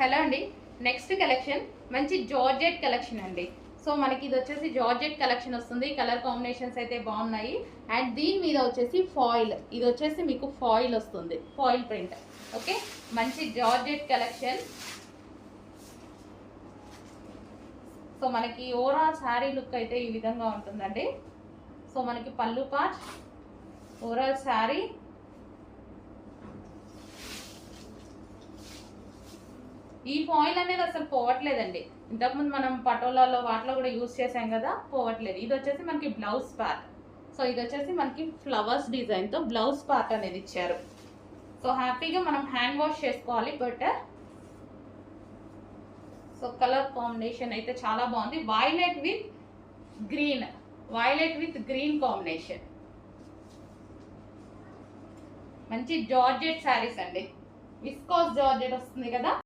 Hello అండి. Next collection మంచి georgette collection అండి. సో మనకి ఇది వచ్చేసి జార్జెట్ కలెక్షన్ వస్తుంది. కలర్ కాంబినేషన్స్ అయితే బాగున్నాయి. అండ్ దీని మీద వచ్చేసి ఫాయిల్, ఇది వచ్చేసి మీకు ఫాయిల్ వస్తుంది, ఫాయిల్ ప్రింట్. ఓకే, మంచి జార్జెట్ కలెక్షన్. సో మనకి ఓవరాల్ శారీ లుక్ అయితే ఈ విధంగా ఉంటుందండి. సో మనకి పళ్ళు పార్ట్, ఓవరాల్ శారీ, ఈ ఫాయిల్ అనేది అసలు పోవట్లేదండి. ఇంతకుముందు మనం పటోలాలో వాటిలో కూడా యూజ్ చేసాం కదా, పోవట్లేదు. ఇది వచ్చేసి మనకి బ్లౌజ్ పార్ట్. సో ఇది వచ్చేసి మనకి ఫ్లవర్స్ డిజైన్తో బ్లౌజ్ పార్ట్ అనేది ఇచ్చారు. సో హ్యాపీగా మనం హ్యాండ్ వాష్ చేసుకోవాలి. బట్ సో కలర్ కాంబినేషన్ అయితే చాలా బాగుంది. Violet with green, violet with green combination. మంచి జార్జెట్ శారీస్ అండి. విస్కోస్ జార్జెట్ వస్తుంది కదా.